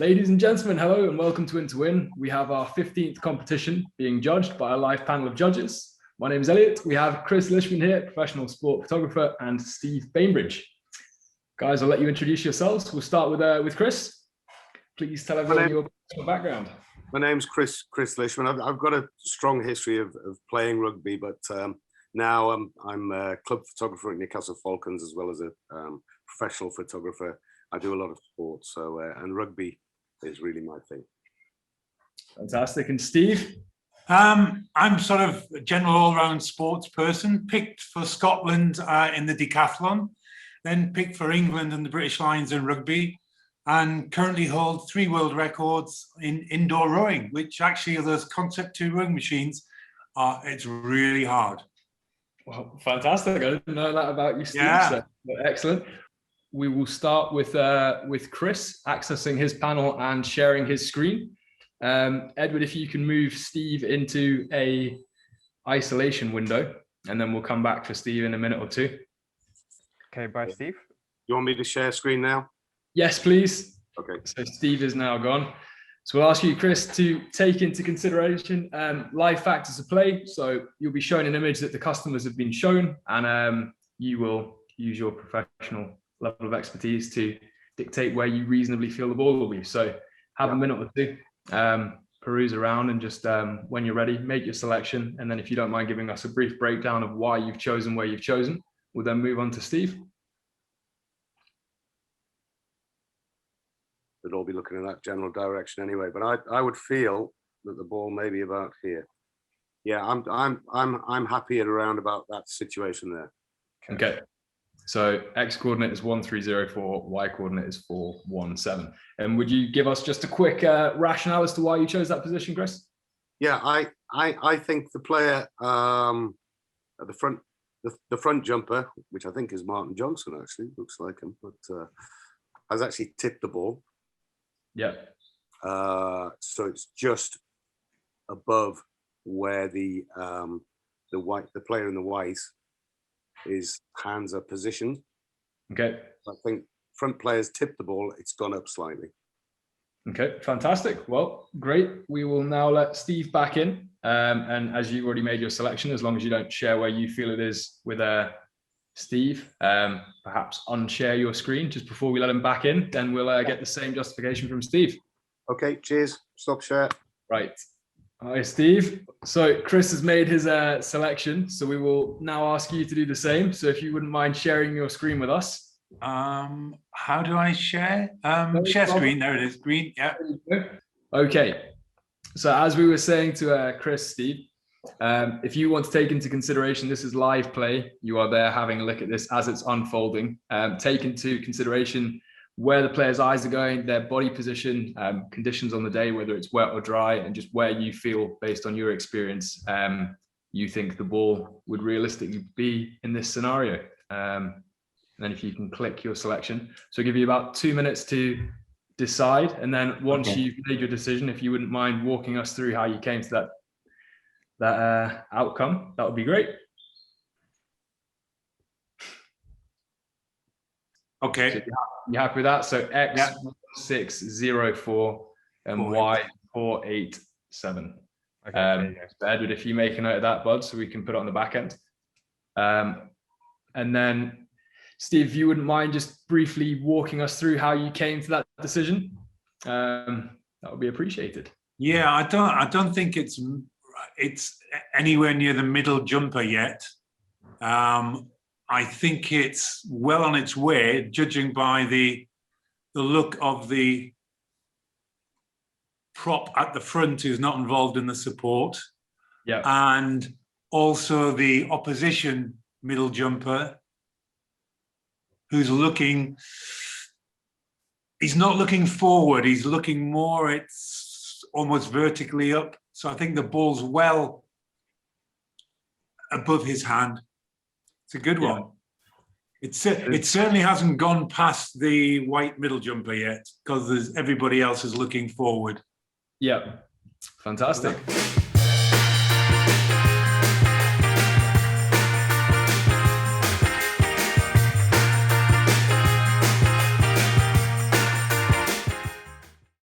Ladies and gentlemen, hello and welcome to InToWin. We have our 15th competition being judged by a live panel of judges. My name is Elliot. We have Chris Lishman here, professional sport photographer, and Steve Bambridge. Guys, I'll let you introduce yourselves. We'll start with Chris. Please tell everyone your personal background. My name's Chris Lishman. I've got a strong history of playing rugby, but now I'm a club photographer at Newcastle Falcons as well as a professional photographer. I do a lot of sports, so and rugby is really my thing. Fantastic. And Steve? I'm sort of a general all-round sports person, picked for Scotland in the decathlon, then picked for England and the British Lions in rugby, and currently hold 3 world records in indoor rowing, which actually are those Concept 2 rowing machines. It's really hard. Well, fantastic. I didn't know that about you, Steve. Yeah. So, excellent. We will start with Chris accessing his panel and sharing his screen. Edward, if you can move Steve into a isolation window, and then we'll come back for Steve in a minute or two. Okay, bye, Steve. You want me to share screen now? Yes, please. Okay. So Steve is now gone. So we'll ask you, Chris, to take into consideration live factors of play. So you'll be shown an image that the customers have been shown, and you will use your professional level of expertise to dictate where you reasonably feel the ball will be. So have a minute or two, peruse around, and just when you're ready, make your selection. And then if you don't mind giving us a brief breakdown of why you've chosen where you've chosen, we'll then move on to Steve. We'd all be looking in that general direction anyway, but I would feel that the ball may be about here. Yeah, I'm happy at around about that situation there. Okay. So X coordinate is 1304, Y coordinate is 417. And would you give us just a quick rationale as to why you chose that position, Chris? Yeah, I think the player at the front, the front jumper, which I think is Martin Johnson, actually looks like him, but has actually tipped the ball. Yeah. So it's just above where the player in the white, his hands are positioned. Okay. I think front players tipped the ball, it's gone up slightly. Okay, fantastic. Well, great. We will now let Steve back in. And as you've already made your selection, as long as you don't share where you feel it is with Steve, perhaps unshare your screen just before we let him back in. Then we'll get the same justification from Steve. Okay, cheers. Stop share. Right. Hi, Steve. So Chris has made his selection. So we will now ask you to do the same. So if you wouldn't mind sharing your screen with us. How do I share? Share screen. There it is. Green. Yeah. Okay. So as we were saying to Chris, Steve, if you want to take into consideration, this is live play. You are there having a look at this as it's unfolding. Take into consideration where the player's eyes are going, their body position, conditions on the day, whether it's wet or dry, and just where you feel, based on your experience, you think the ball would realistically be in this scenario. And then if you can click your selection. So I'll give you about 2 minutes to decide. And then once you've made your decision, if you wouldn't mind walking us through how you came to that outcome, that would be great. Okay. So you happy with that? So X 604 and Y 487. Okay, so Edward, if you make a note of that, bud, so we can put it on the back end. And then Steve, if you wouldn't mind just briefly walking us through how you came to that decision, that would be appreciated. Yeah, I don't think it's anywhere near the middle jumper yet. I think it's well on its way, judging by the look of the prop at the front who's not involved in the support. Yeah. And also the opposition middle jumper who's looking, he's not looking forward, he's looking more, it's almost vertically up. So I think the ball's well above his hand. It's a good one. It certainly hasn't gone past the white middle jumper yet, because everybody else is looking forward. Yeah, fantastic.